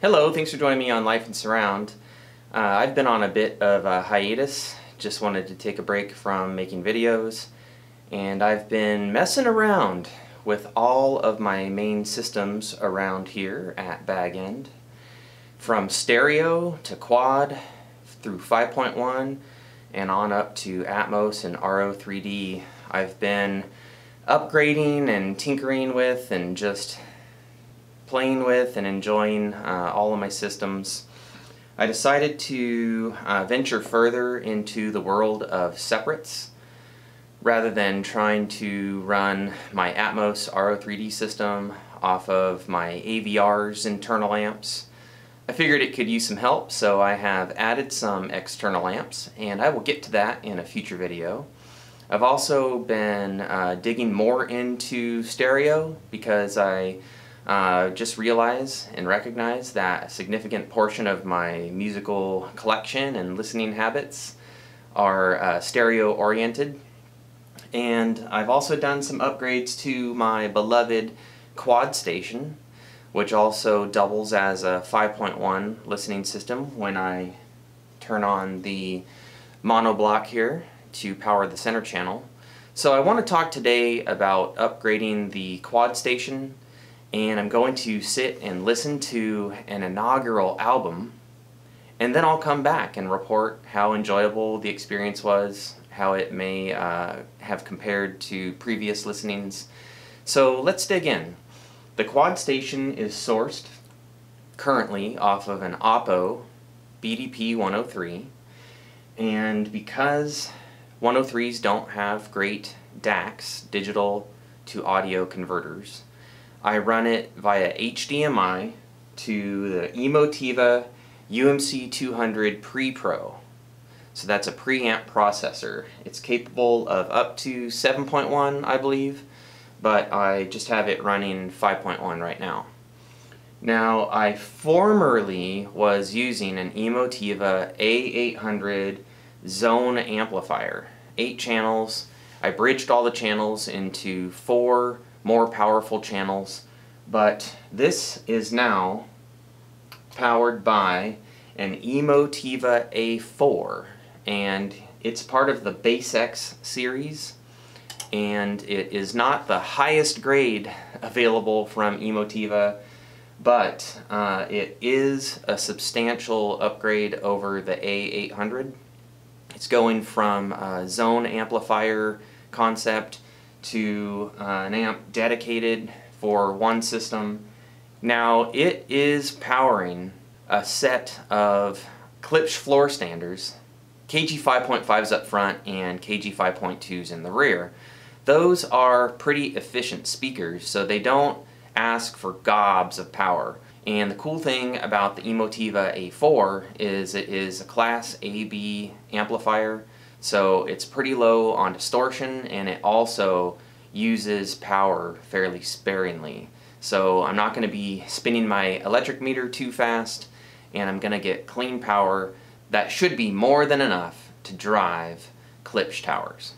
Hello, thanks for joining me on Life and Surround. I've been on a bit of a hiatus, just wanted to take a break from making videos, and I've been messing around with all of my main systems around here at Bag End. From stereo to quad through 5.1 and on up to Atmos and RO3D. I've been upgrading and tinkering with and just playing with and enjoying all of my systems. I decided to venture further into the world of separates rather than trying to run my Atmos RO3D system off of my AVR's internal amps. I figured it could use some help, so I have added some external amps, and I will get to that in a future video. I've also been digging more into stereo because I just realize and recognize that a significant portion of my musical collection and listening habits are stereo oriented. And I've also done some upgrades to my beloved quad station, which also doubles as a 5.1 listening system when I turn on the mono block here to power the center channel. So I want to talk today about upgrading the quad station, and I'm going to sit and listen to an inaugural album, and then I'll come back and report how enjoyable the experience was, how it may have compared to previous listenings. So let's dig in. The quad station is sourced currently off of an Oppo BDP 103, and because 103s don't have great DACs, digital to audio converters, I run it via HDMI to the Emotiva UMC200 Pre-Pro. So that's a preamp processor. It's capable of up to 7.1, I believe, but I just have it running 5.1 right now. Now, I formerly was using an Emotiva A-800 zone amplifier, 8 channels. I bridged all the channels into 4 more powerful channels, but this is now powered by an Emotiva A-4, and it's part of the Bass X series, and it is not the highest grade available from Emotiva, but it is a substantial upgrade over the A-800. It's going from a zone amplifier concept to an amp dedicated for one system. Now, it is powering a set of Klipsch floor standers, KG 5.5s up front and KG 5.2s in the rear. Those are pretty efficient speakers, so they don't ask for gobs of power. And the cool thing about the Emotiva A-4 is it is a Class AB amplifier, so it's pretty low on distortion, and it also uses power fairly sparingly. So I'm not going to be spinning my electric meter too fast, and I'm going to get clean power that should be more than enough to drive Klipsch towers.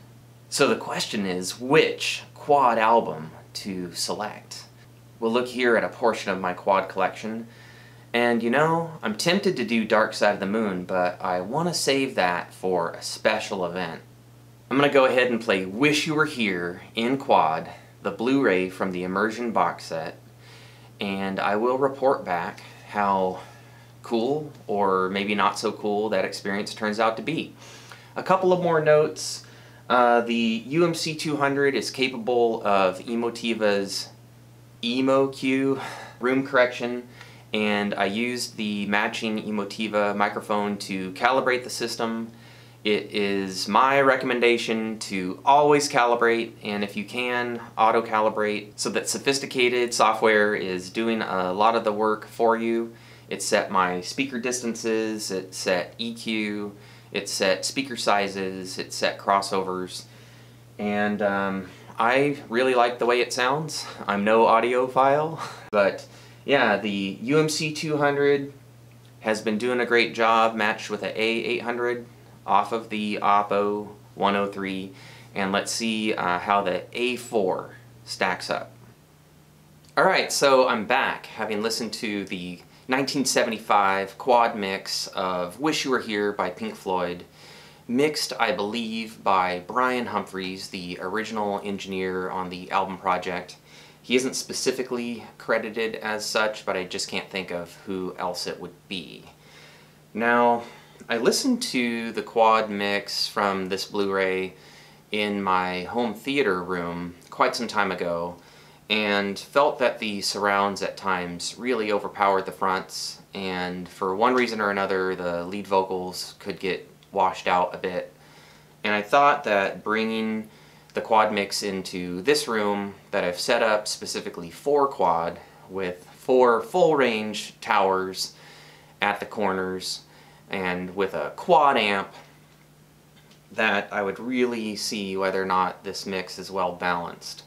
So the question is, which quad album to select? We'll look here at a portion of my quad collection, and you know, I'm tempted to do Dark Side of the Moon, but I want to save that for a special event. I'm going to go ahead and play Wish You Were Here in quad, the Blu-ray from the Immersion box set, and I will report back how cool or maybe not so cool that experience turns out to be. A couple of more notes. The UMC200 is capable of Emotiva's EmoQ room correction, and I used the matching Emotiva microphone to calibrate the system. It is my recommendation to always calibrate, and if you can, auto-calibrate, so that sophisticated software is doing a lot of the work for you. It set my speaker distances, it set EQ, it set speaker sizes, it set crossovers, and I really like the way it sounds. I'm no audiophile, but yeah, the UMC200 has been doing a great job matched with an A800 off of the Oppo 103, and let's see how the A4 stacks up. Alright, so I'm back, having listened to the 1975 quad mix of Wish You Were Here by Pink Floyd, mixed, I believe, by Brian Humphries, the original engineer on the album project. He isn't specifically credited as such, but I just can't think of who else it would be. Now, I listened to the quad mix from this Blu-ray in my home theater room quite some time ago, and felt that the surrounds at times really overpowered the fronts, and for one reason or another the lead vocals could get washed out a bit. And I thought that bringing the quad mix into this room that I've set up specifically for quad, with 4 full range towers at the corners and with a quad amp, that I would really see whether or not this mix is well balanced.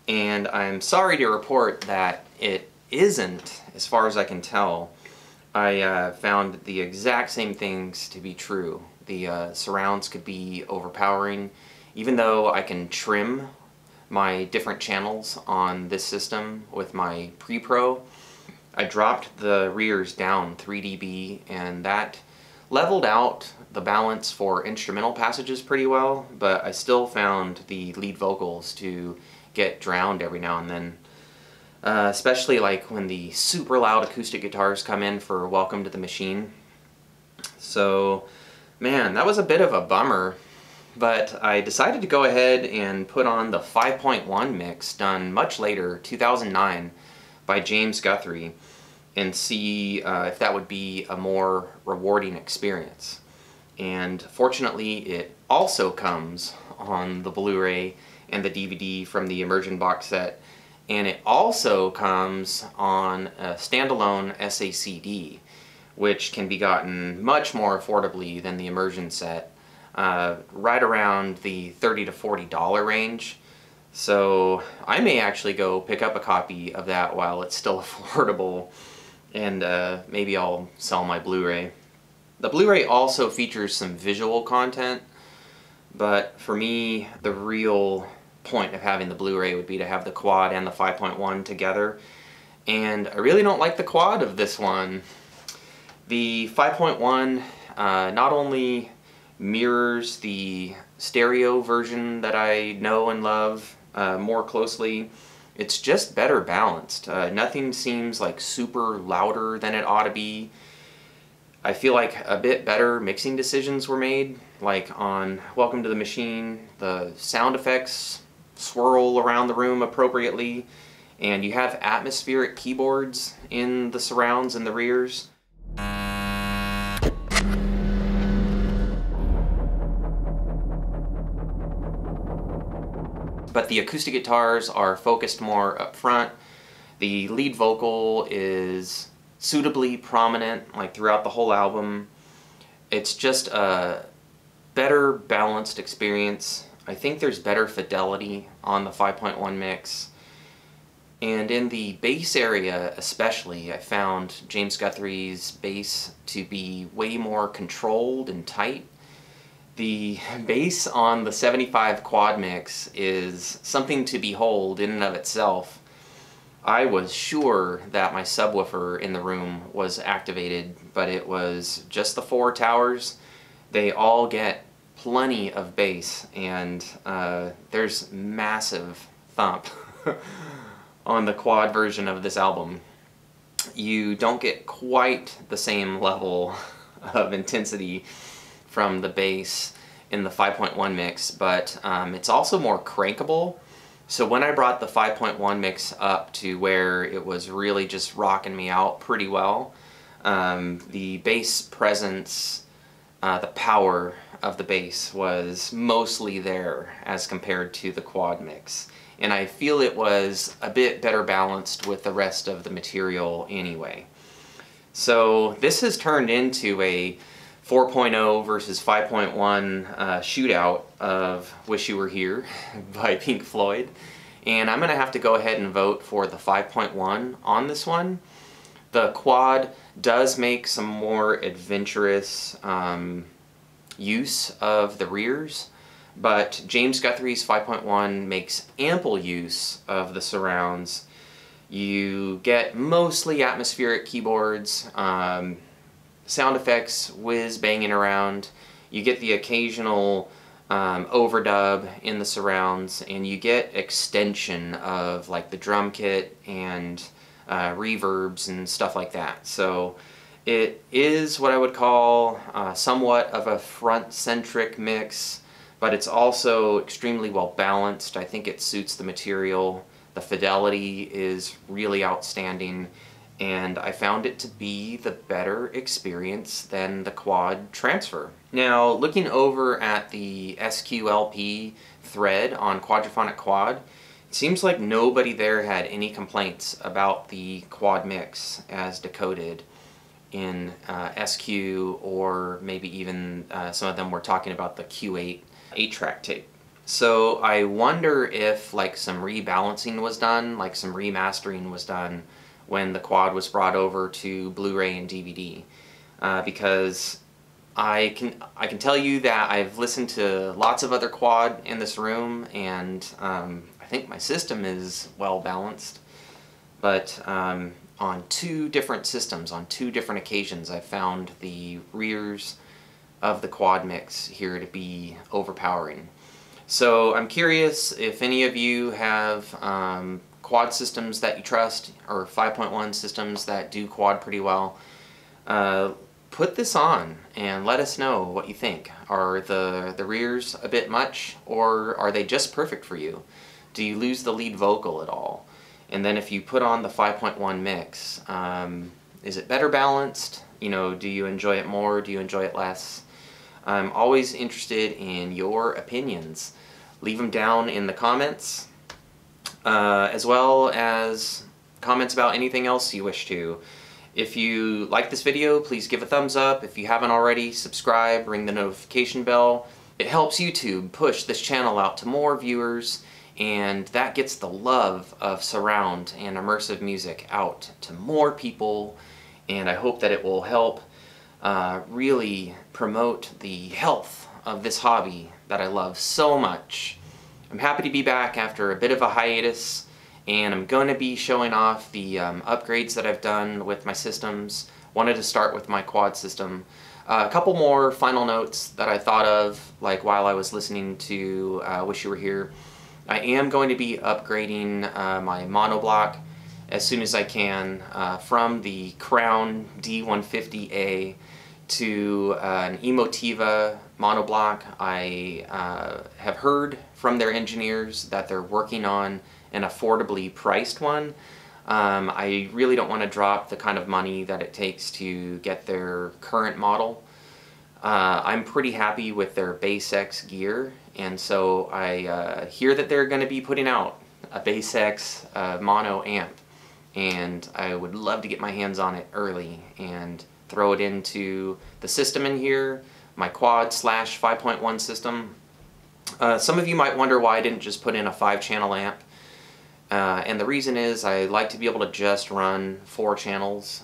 And I'm sorry to report that it isn't, as far as I can tell. I found the exact same things to be true. The surrounds could be overpowering. Even though I can trim my different channels on this system with my pre-pro, I dropped the rears down 3 dB, and that leveled out the balance for instrumental passages pretty well, but I still found the lead vocals to get drowned every now and then. Especially like when the super loud acoustic guitars come in for Welcome to the Machine. So, man, that was a bit of a bummer, but I decided to go ahead and put on the 5.1 mix done much later, 2009, by James Guthrie, and see if that would be a more rewarding experience. And fortunately, it also comes on the Blu-ray and the DVD from the Immersion box set, and it also comes on a standalone SACD, which can be gotten much more affordably than the Immersion set, right around the $30 to $40 range. So I may actually go pick up a copy of that while it's still affordable, and maybe I'll sell my Blu-ray. The Blu-ray also features some visual content, but for me, the real point of having the Blu-ray would be to have the quad and the 5.1 together, and I really don't like the quad of this one. The 5.1 not only mirrors the stereo version that I know and love more closely, it's just better balanced. Nothing seems like super louder than it ought to be. I feel like a bit better mixing decisions were made, like on Welcome to the Machine. The sound effects swirl around the room appropriately, and you have atmospheric keyboards in the surrounds and the rears. But the acoustic guitars are focused more up front. The lead vocal is suitably prominent, like throughout the whole album. It's just a better balanced experience. I think there's better fidelity on the 5.1 mix. And in the bass area especially, I found James Guthrie's bass to be way more controlled and tight. The bass on the 75 quad mix is something to behold in and of itself. I was sure that my subwoofer in the room was activated, but it was just the 4 towers. They all get plenty of bass, and there's massive thump on the quad version of this album. You don't get quite the same level of intensity from the bass in the 5.1 mix, but it's also more crankable. So when I brought the 5.1 mix up to where it was really just rocking me out pretty well, the bass presence, the power of the bass was mostly there as compared to the quad mix. And I feel it was a bit better balanced with the rest of the material anyway. So this has turned into a 4.0 versus 5.1 shootout of Wish You Were Here by Pink Floyd. And I'm going to have to go ahead and vote for the 5.1 on this one. The quad does make some more adventurous use of the rears, but James Guthrie's 5.1 makes ample use of the surrounds You get mostly atmospheric keyboards, sound effects whiz banging around. You get the occasional overdub in the surrounds, and you get extension of like the drum kit and reverbs and stuff like that. So it is what I would call somewhat of a front-centric mix, but it's also extremely well balanced. I think it suits the material. The fidelity is really outstanding, and I found it to be the better experience than the quad transfer. Now, looking over at the SQLP thread on Quadraphonic Quad, it seems like nobody there had any complaints about the quad mix as decoded in SQ, or maybe even some of them were talking about the Q8 8-track tape. So I wonder if like some rebalancing was done, like some remastering was done when the quad was brought over to Blu-ray and DVD, because I can tell you that I've listened to lots of other quad in this room, and I think my system is well balanced, but on two different systems, on two different occasions, I found the rears of the quad mix here to be overpowering. So I'm curious if any of you have quad systems that you trust, or 5.1 systems that do quad pretty well. Put this on and let us know what you think. Are the rears a bit much, or are they just perfect for you? Do you lose the lead vocal at all? And then if you put on the 5.1 mix, is it better balanced? You know, do you enjoy it more? Do you enjoy it less? I'm always interested in your opinions. Leave them down in the comments, as well as comments about anything else you wish to. If you like this video, please give a thumbs up. If you haven't already, subscribe, ring the notification bell. It helps YouTube push this channel out to more viewers, and that gets the love of surround and immersive music out to more people, and I hope that it will help really promote the health of this hobby that I love so much. I'm happy to be back after a bit of a hiatus, and I'm going to be showing off the upgrades that I've done with my systems. Wanted to start with my quad system. A couple more final notes that I thought of, like while I was listening to Wish You Were Here. I am going to be upgrading my monoblock as soon as I can from the Crown D150A to an Emotiva monoblock. I have heard from their engineers that they're working on an affordably priced one. I really don't want to drop the kind of money that it takes to get their current model. I'm pretty happy with their Bass X gear, and so I hear that they're going to be putting out a Bass X mono amp, and I would love to get my hands on it early and throw it into the system in here, my quad / 5.1 system. Some of you might wonder why I didn't just put in a 5-channel amp, and the reason is I like to be able to just run 4 channels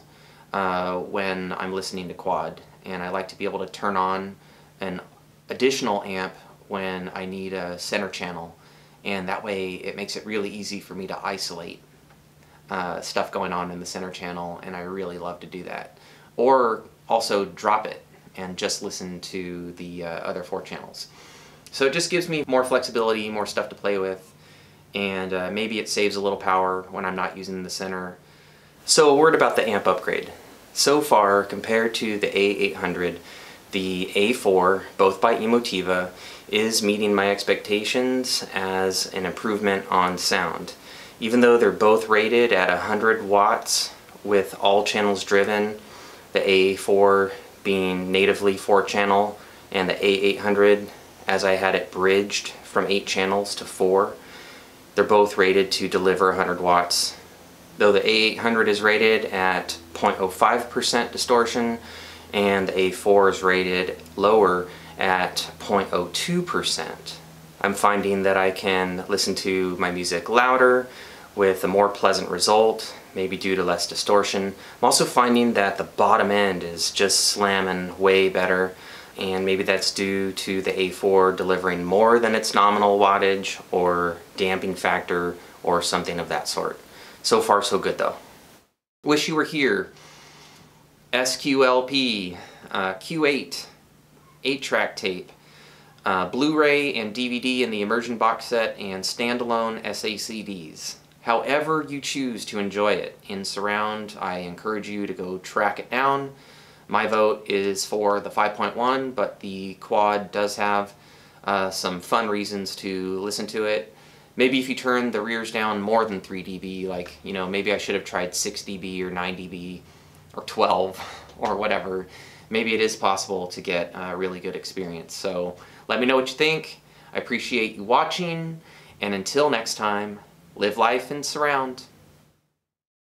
when I'm listening to quad, and I like to be able to turn on an additional amp when I need a center channel, and that way it makes it really easy for me to isolate stuff going on in the center channel, and I really love to do that. Or also drop it and just listen to the other 4 channels. So it just gives me more flexibility, more stuff to play with, and maybe it saves a little power when I'm not using the center. So a word about the amp upgrade. So far, compared to the A-800, the A4, both by Emotiva, is meeting my expectations as an improvement on sound. Even though they're both rated at 100 watts with all channels driven, the A4 being natively 4-channel, and the A-800, as I had it bridged from 8 channels to 4, they're both rated to deliver 100 watts. Though the A-800 is rated at 0.05% distortion, and the A4 is rated lower at 0.02%. I'm finding that I can listen to my music louder with a more pleasant result, maybe due to less distortion. I'm also finding that the bottom end is just slamming way better, and maybe that's due to the A4 delivering more than its nominal wattage or damping factor or something of that sort. So far so good though. Wish you were here. SQLP, Q8, 8-track tape, Blu-ray and DVD in the immersion box set, and standalone SACDs. However you choose to enjoy it in surround, I encourage you to go track it down. My vote is for the 5.1, but the quad does have some fun reasons to listen to it. Maybe if you turn the rears down more than 3 dB, like, you know, maybe I should have tried 6 dB or 9 dB or 12 or whatever, maybe it is possible to get a really good experience. So let me know what you think. I appreciate you watching, and until next time, live life in surround.